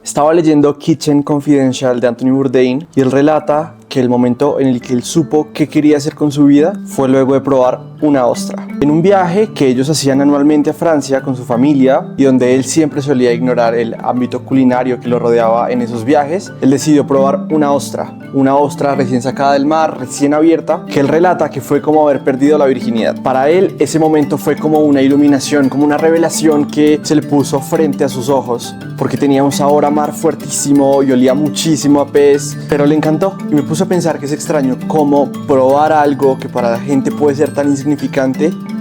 Estaba leyendo Kitchen Confidential de Anthony Bourdain y él relata que el momento en el que él supo qué quería hacer con su vida fue luego de probar una ostra. En un viaje que ellos hacían anualmente a Francia con su familia y donde él siempre solía ignorar el ámbito culinario que lo rodeaba en esos viajes, él decidió probar una ostra recién sacada del mar, recién abierta, que él relata que fue como haber perdido la virginidad. Para él ese momento fue como una iluminación, como una revelación que se le puso frente a sus ojos, porque tenía un sabor a mar fuertísimo y olía muchísimo a pez, pero le encantó y me puse a pensar que es extraño cómo probar algo que para la gente puede ser tan insignificante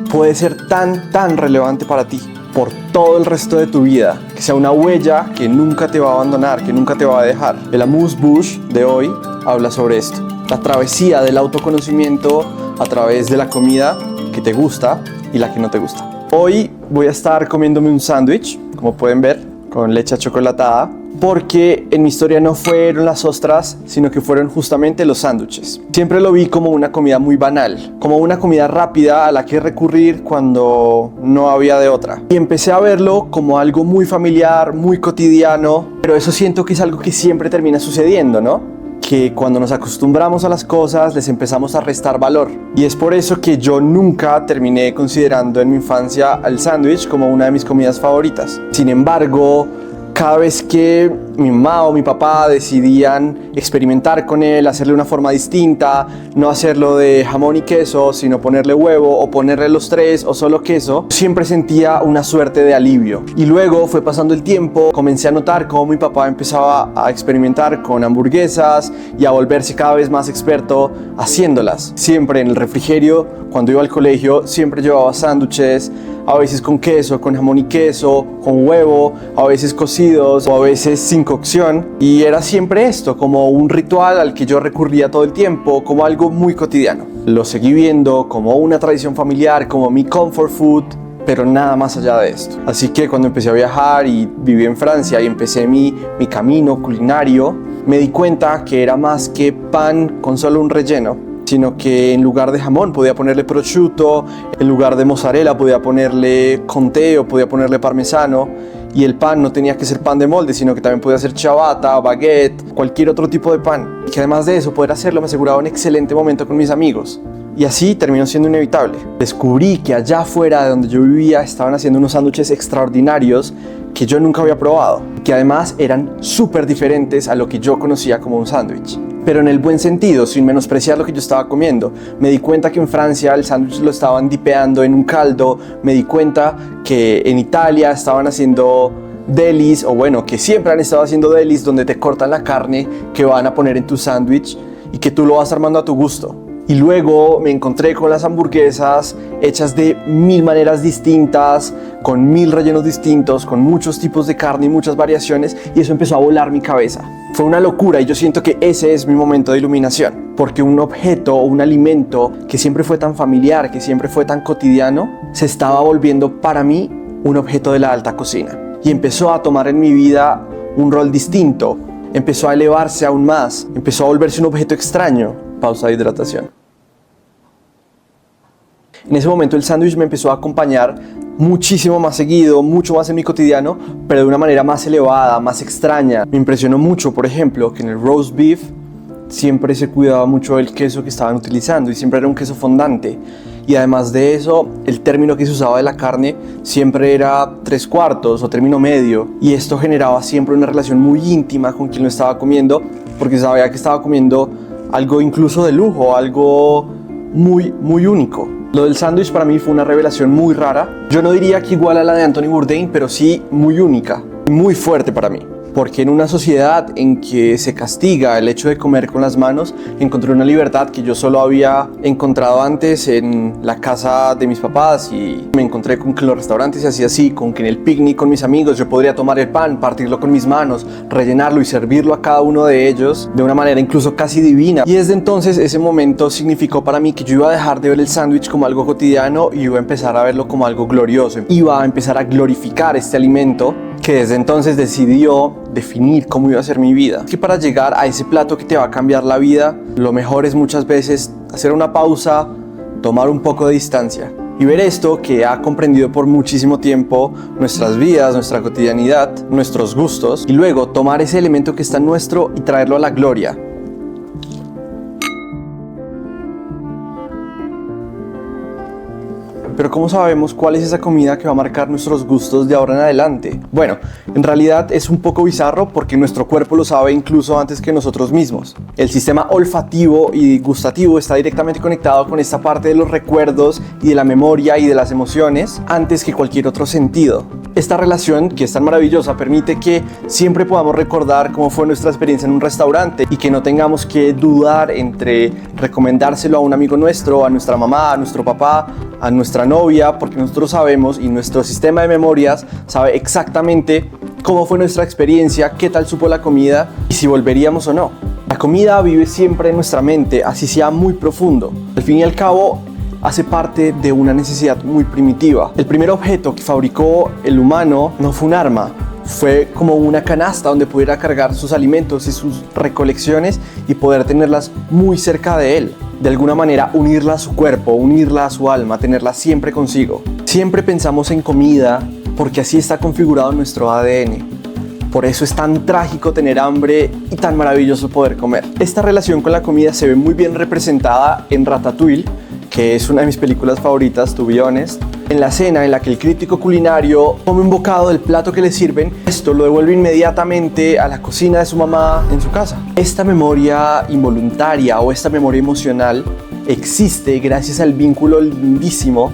puede ser tan relevante para ti por todo el resto de tu vida, que sea una huella que nunca te va a abandonar, que nunca te va a dejar. El amuse-bouche de hoy habla sobre esto, la travesía del autoconocimiento a través de la comida que te gusta y la que no te gusta. Hoy voy a estar comiéndome un sándwich, como pueden ver, con leche achocolatada, porque en mi historia no fueron las ostras, sino que fueron justamente los sándwiches. Siempre lo vi como una comida muy banal, como una comida rápida a la que recurrir cuando no había de otra. Y empecé a verlo como algo muy familiar, muy cotidiano, pero eso siento que es algo que siempre termina sucediendo, ¿no? Que cuando nos acostumbramos a las cosas les empezamos a restar valor. Y es por eso que yo nunca terminé considerando en mi infancia al sándwich como una de mis comidas favoritas. Sin embargo, cada vez que mi mamá o mi papá decidían experimentar con él, hacerle una forma distinta, no hacerlo de jamón y queso, sino ponerle huevo o ponerle los tres o solo queso, siempre sentía una suerte de alivio. Y luego fue pasando el tiempo, comencé a notar cómo mi papá empezaba a experimentar con hamburguesas y a volverse cada vez más experto haciéndolas. Siempre en el refrigerio, cuando iba al colegio, siempre llevaba sándwiches, a veces con queso, con jamón y queso, con huevo, a veces cocidos o a veces sin cocción. Y era siempre esto, como un ritual al que yo recurría todo el tiempo, como algo muy cotidiano. Lo seguí viendo como una tradición familiar, como mi comfort food, pero nada más allá de esto. Así que cuando empecé a viajar y viví en Francia y empecé mi camino culinario, me di cuenta que era más que pan con solo un relleno, sino que en lugar de jamón podía ponerle prosciutto, en lugar de mozzarella podía ponerle comté o podía ponerle parmesano, y el pan no tenía que ser pan de molde, sino que también podía ser ciabatta, baguette, cualquier otro tipo de pan. Y que además de eso, poder hacerlo me aseguraba un excelente momento con mis amigos. Y así terminó siendo inevitable. Descubrí que allá afuera de donde yo vivía estaban haciendo unos sándwiches extraordinarios que yo nunca había probado, que además eran súper diferentes a lo que yo conocía como un sándwich. Pero en el buen sentido, sin menospreciar lo que yo estaba comiendo. Me di cuenta que en Francia el sándwich lo estaban dipeando en un caldo, me di cuenta que en Italia estaban haciendo delis, o bueno, que siempre han estado haciendo delis donde te cortan la carne que van a poner en tu sándwich y que tú lo vas armando a tu gusto. Y luego me encontré con las hamburguesas hechas de 1000 maneras distintas, con 1000 rellenos distintos, con muchos tipos de carne y muchas variaciones, y eso empezó a volar mi cabeza. Fue una locura y yo siento que ese es mi momento de iluminación, porque un objeto o un alimento que siempre fue tan familiar, que siempre fue tan cotidiano, se estaba volviendo para mí un objeto de la alta cocina. Y empezó a tomar en mi vida un rol distinto, empezó a elevarse aún más, empezó a volverse un objeto extraño. Pausa de hidratación. En ese momento el sándwich me empezó a acompañar muchísimo más seguido, mucho más en mi cotidiano, pero de una manera más elevada, más extraña. Me impresionó mucho, por ejemplo, que en el roast beef siempre se cuidaba mucho del queso que estaban utilizando y siempre era un queso fondante. Y además de eso, el término que se usaba de la carne siempre era 3/4 o término medio. Y esto generaba siempre una relación muy íntima con quien lo estaba comiendo, porque sabía que estaba comiendo algo incluso de lujo, algo muy único. Lo del sándwich para mí fue una revelación muy rara. Yo no diría que igual a la de Anthony Bourdain, pero sí muy única, muy fuerte para mí. Porque en una sociedad en que se castiga el hecho de comer con las manos, encontré una libertad que yo solo había encontrado antes en la casa de mis papás, y me encontré con que en los restaurantes se hacía así, con que en el picnic con mis amigos yo podría tomar el pan, partirlo con mis manos, rellenarlo y servirlo a cada uno de ellos de una manera incluso casi divina. Y desde entonces ese momento significó para mí que yo iba a dejar de ver el sándwich como algo cotidiano y iba a empezar a verlo como algo glorioso. Iba a empezar a glorificar este alimento que desde entonces decidió definir cómo iba a ser mi vida. Es que para llegar a ese plato que te va a cambiar la vida, lo mejor es muchas veces hacer una pausa, tomar un poco de distancia Y ver esto que ha comprendido por muchísimo tiempo nuestras vidas, nuestra cotidianidad, nuestros gustos, y luego tomar ese elemento que está nuestro y traerlo a la gloria. Pero ¿cómo sabemos cuál es esa comida que va a marcar nuestros gustos de ahora en adelante? Bueno, en realidad es un poco bizarro porque nuestro cuerpo lo sabe incluso antes que nosotros mismos. El sistema olfativo y gustativo está directamente conectado con esta parte de los recuerdos y de la memoria y de las emociones antes que cualquier otro sentido. Esta relación, que es tan maravillosa, permite que siempre podamos recordar cómo fue nuestra experiencia en un restaurante y que no tengamos que dudar entre recomendárselo a un amigo nuestro, a nuestra mamá, a nuestro papá, a nuestra novia, porque nosotros sabemos y nuestro sistema de memorias sabe exactamente cómo fue nuestra experiencia, qué tal supo la comida y si volveríamos o no. La comida vive siempre en nuestra mente, así sea muy profundo. Al fin y al cabo, hace parte de una necesidad muy primitiva. El primer objeto que fabricó el humano no fue un arma, fue como una canasta donde pudiera cargar sus alimentos y sus recolecciones y poder tenerlas muy cerca de él. De alguna manera unirla a su cuerpo, unirla a su alma, tenerla siempre consigo. Siempre pensamos en comida porque así está configurado nuestro ADN. Por eso es tan trágico tener hambre y tan maravilloso poder comer. Esta relación con la comida se ve muy bien representada en Ratatouille, que es una de mis películas favoritas, to be honest. En la escena en la que el crítico culinario come un bocado del plato que le sirven, esto lo devuelve inmediatamente a la cocina de su mamá en su casa. Esta memoria involuntaria o esta memoria emocional existe gracias al vínculo lindísimo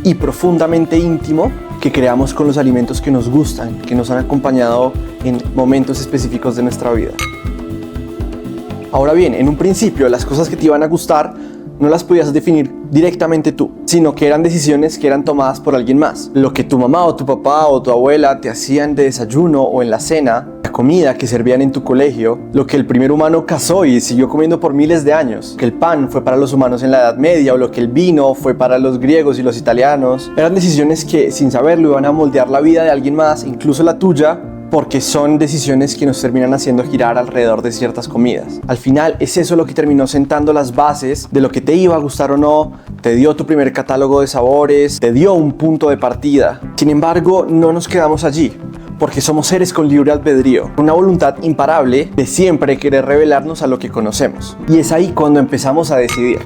y profundamente íntimo que creamos con los alimentos que nos gustan, que nos han acompañado en momentos específicos de nuestra vida. Ahora bien, en un principio las cosas que te iban a gustar no las podías definir directamente tú, sino que eran decisiones que eran tomadas por alguien más. Lo que tu mamá o tu papá o tu abuela te hacían de desayuno o en la cena, la comida que servían en tu colegio, lo que el primer humano cazó y siguió comiendo por miles de años, que el pan fue para los humanos en la Edad Media o lo que el vino fue para los griegos y los italianos. Eran decisiones que sin saberlo iban a moldear la vida de alguien más, incluso la tuya, porque son decisiones que nos terminan haciendo girar alrededor de ciertas comidas. Al final es eso lo que terminó sentando las bases de lo que te iba a gustar o no, te dio tu primer catálogo de sabores, te dio un punto de partida. Sin embargo, no nos quedamos allí, porque somos seres con libre albedrío, una voluntad imparable de siempre querer revelarnos a lo que conocemos. Y es ahí cuando empezamos a decidir.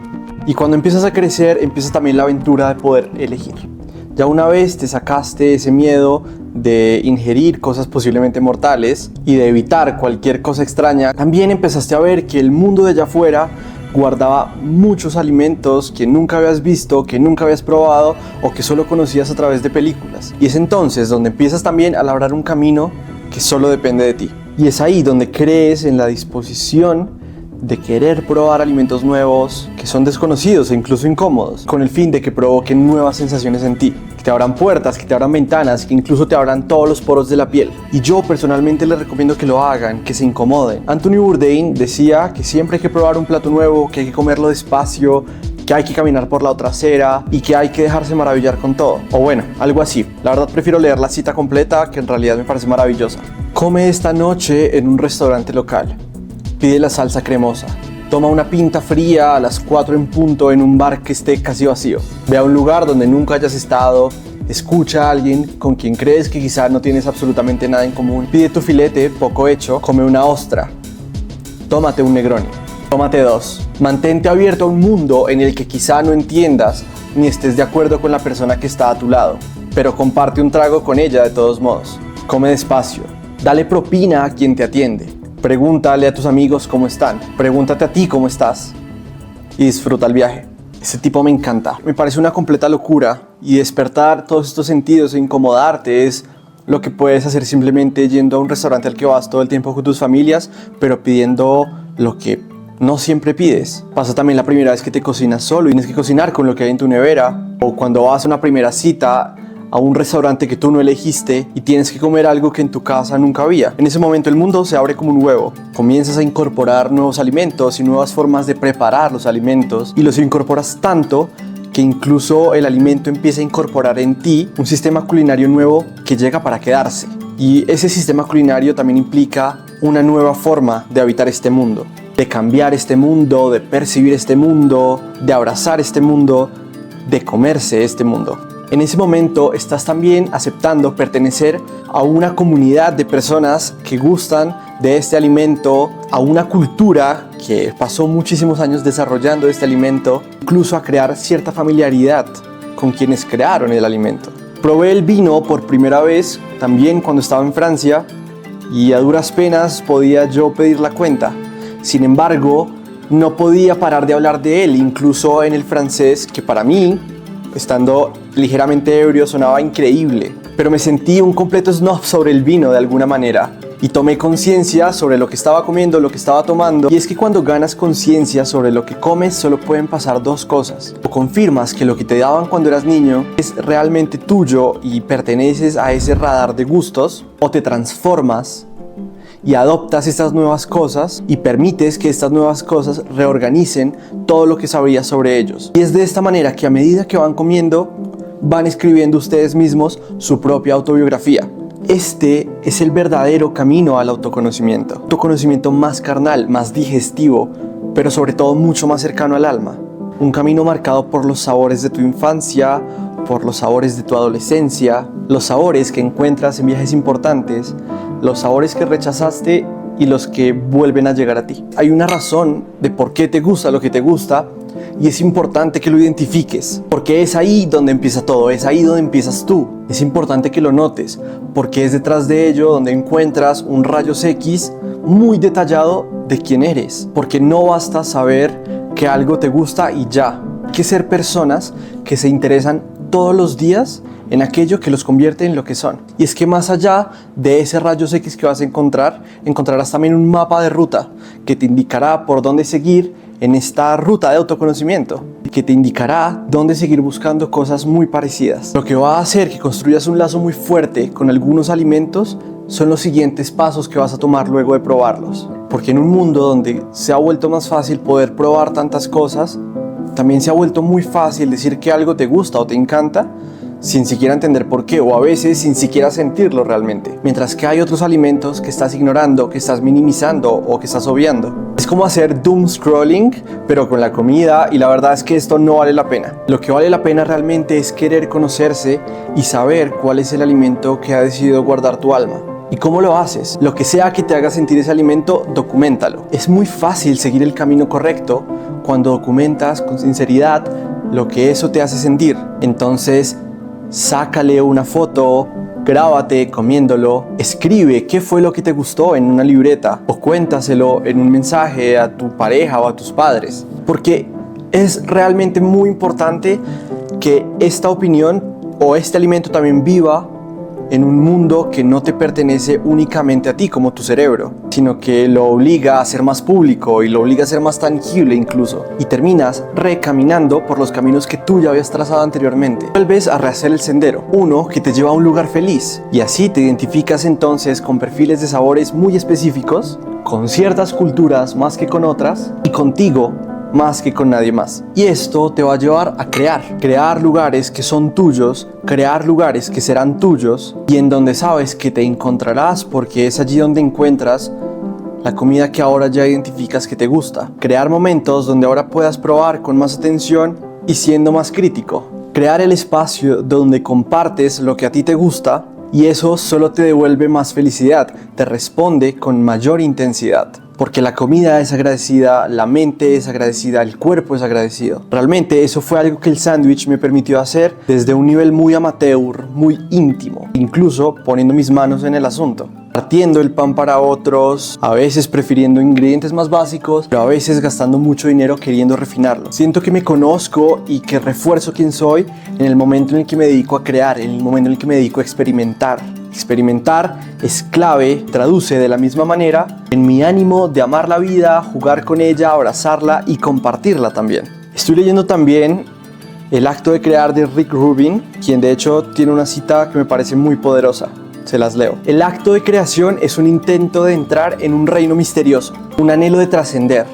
Y cuando empiezas a crecer, empieza también la aventura de poder elegir. Ya una vez te sacaste ese miedo de ingerir cosas posiblemente mortales y de evitar cualquier cosa extraña, también empezaste a ver que el mundo de allá afuera guardaba muchos alimentos que nunca habías visto, que nunca habías probado o que solo conocías a través de películas. Y es entonces donde empiezas también a labrar un camino que solo depende de ti. Y es ahí donde crees en la disposición de querer probar alimentos nuevos que son desconocidos e incluso incómodos, con el fin de que provoquen nuevas sensaciones en ti, que te abran puertas, que te abran ventanas, que incluso te abran todos los poros de la piel. Y yo personalmente les recomiendo que lo hagan, que se incomoden. Anthony Bourdain decía que siempre hay que probar un plato nuevo, que hay que comerlo despacio, que hay que caminar por la otra acera y que hay que dejarse maravillar con todo. O bueno, algo así. La verdad prefiero leer la cita completa, que en realidad me parece maravillosa. Come esta noche en un restaurante local. Pide la salsa cremosa. Toma una pinta fría a las 4 en punto en un bar que esté casi vacío. Ve a un lugar donde nunca hayas estado. Escucha a alguien con quien crees que quizás no tienes absolutamente nada en común. Pide tu filete poco hecho. Come una ostra. Tómate un Negroni. Tómate 2. Mantente abierto a un mundo en el que quizá no entiendas ni estés de acuerdo con la persona que está a tu lado, pero comparte un trago con ella de todos modos. Come despacio. Dale propina a quien te atiende. Pregúntale a tus amigos cómo están. Pregúntate a ti cómo estás. Y disfruta el viaje. Ese tipo me encanta. Me parece una completa locura. Y despertar todos estos sentidos e incomodarte es lo que puedes hacer simplemente yendo a un restaurante al que vas todo el tiempo con tus familias, pero pidiendo lo que no siempre pides. Pasa también la primera vez que te cocinas solo y tienes que cocinar con lo que hay en tu nevera. O cuando vas a una primera cita a un restaurante que tú no elegiste y tienes que comer algo que en tu casa nunca había. En ese momento el mundo se abre como un huevo. Comienzas a incorporar nuevos alimentos y nuevas formas de preparar los alimentos y los incorporas tanto que incluso el alimento empieza a incorporar en ti un sistema culinario nuevo que llega para quedarse. Y ese sistema culinario también implica una nueva forma de habitar este mundo, de cambiar este mundo, de percibir este mundo, de abrazar este mundo de comerse este mundo. En ese momento estás también aceptando pertenecer a una comunidad de personas que gustan de este alimento, a una cultura que pasó muchísimos años desarrollando este alimento, incluso a crear cierta familiaridad con quienes crearon el alimento. Probé el vino por primera vez también cuando estaba en Francia y a duras penas podía yo pedir la cuenta. Sin embargo, no podía parar de hablar de él, incluso en el francés, que para mí, estando ligeramente ebrio, sonaba increíble. Pero me sentí un completo snob sobre el vino de alguna manera y tomé conciencia sobre lo que estaba comiendo, lo que estaba tomando. Y es que cuando ganas conciencia sobre lo que comes, solo pueden pasar dos cosas. O confirmas que lo que te daban cuando eras niño es realmente tuyo y perteneces a ese radar de gustos, o te transformas y adoptas estas nuevas cosas y permites que estas nuevas cosas reorganicen todo lo que sabías sobre ellos. Y es de esta manera que a medida que van comiendo, van escribiendo ustedes mismos su propia autobiografía. Este es el verdadero camino al autoconocimiento. Autoconocimiento más carnal, más digestivo, pero sobre todo mucho más cercano al alma. Un camino marcado por los sabores de tu infancia, por los sabores de tu adolescencia, los sabores que encuentras en viajes importantes, los sabores que rechazaste y los que vuelven a llegar a ti. Hay una razón de por qué te gusta lo que te gusta y es importante que lo identifiques, porque es ahí donde empieza todo, es ahí donde empiezas tú. Es importante que lo notes, porque es detrás de ello donde encuentras un rayos X muy detallado de quién eres, porque no basta saber que algo te gusta y ya. Hay que ser personas que se interesan todos los días en aquello que los convierte en lo que son. Y es que más allá de ese rayos X que vas a encontrarás también un mapa de ruta que te indicará por dónde seguir en esta ruta de autoconocimiento, que te indicará dónde seguir buscando cosas muy parecidas. Lo que va a hacer que construyas un lazo muy fuerte con algunos alimentos son los siguientes pasos que vas a tomar luego de probarlos. Porque en un mundo donde se ha vuelto más fácil poder probar tantas cosas, también se ha vuelto muy fácil decir que algo te gusta o te encanta sin siquiera entender por qué, o a veces sin siquiera sentirlo realmente. Mientras que hay otros alimentos que estás ignorando, que estás minimizando o que estás obviando. Es como hacer doom scrolling, pero con la comida, y la verdad es que esto no vale la pena. Lo que vale la pena realmente es querer conocerse y saber cuál es el alimento que ha decidido guardar tu alma. ¿Y cómo lo haces? Lo que sea que te haga sentir ese alimento, documéntalo. Es muy fácil seguir el camino correcto cuando documentas con sinceridad lo que eso te hace sentir. Entonces, sácale una foto, grábate comiéndolo, escribe qué fue lo que te gustó en una libreta o cuéntaselo en un mensaje a tu pareja o a tus padres. Porque es realmente muy importante que esta opinión o este alimento también viva en un mundo que no te pertenece únicamente a ti como tu cerebro, sino que lo obliga a ser más público y lo obliga a ser más tangible incluso. Y terminas recaminando por los caminos que tú ya habías trazado anteriormente. Vuelves a rehacer el sendero, uno que te lleva a un lugar feliz. Y así te identificas entonces con perfiles de sabores muy específicos, con ciertas culturas más que con otras, y contigo más que con nadie más. Y esto te va a llevar a crear lugares que son tuyos, crear lugares que serán tuyos y en donde sabes que te encontrarás, porque es allí donde encuentras la comida que ahora ya identificas que te gusta. Crear momentos donde ahora puedas probar con más atención y siendo más crítico. Crear el espacio donde compartes lo que a ti te gusta y eso solo te devuelve más felicidad, te responde con mayor intensidad. Porque la comida es agradecida, la mente es agradecida, el cuerpo es agradecido. Realmente eso fue algo que el sándwich me permitió hacer desde un nivel muy amateur, muy íntimo, incluso poniendo mis manos en el asunto. Partiendo el pan para otros, a veces prefiriendo ingredientes más básicos, pero a veces gastando mucho dinero queriendo refinarlo. Siento que me conozco y que refuerzo quién soy en el momento en el que me dedico a crear, en el momento en el que me dedico a experimentar. Experimentar es clave, traduce de la misma manera en mi ánimo de amar la vida, jugar con ella, abrazarla y compartirla también. Estoy leyendo también El acto de crear de Rick Rubin, quien de hecho tiene una cita que me parece muy poderosa. Se las leo. El acto de creación es un intento de entrar en un reino misterioso, un anhelo de trascender.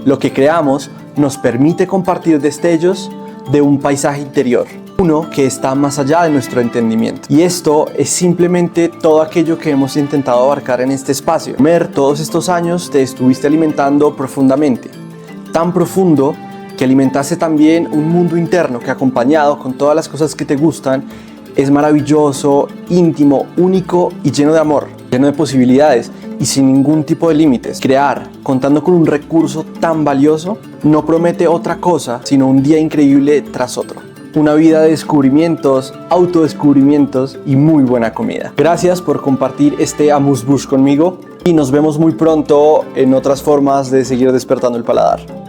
Lo que creamos nos permite compartir destellos de un paisaje interior, uno que está más allá de nuestro entendimiento. Y esto es simplemente todo aquello que hemos intentado abarcar en este espacio. Mer, todos estos años te estuviste alimentando profundamente, tan profundo que alimentaste también un mundo interno que, acompañado con todas las cosas que te gustan, es maravilloso, íntimo, único y lleno de amor, lleno de posibilidades y sin ningún tipo de límites. Crear, contando con un recurso tan valioso, no promete otra cosa sino un día increíble tras otro. Una vida de descubrimientos, autodescubrimientos y muy buena comida. Gracias por compartir este amuse-bouche conmigo y nos vemos muy pronto en otras formas de seguir despertando el paladar.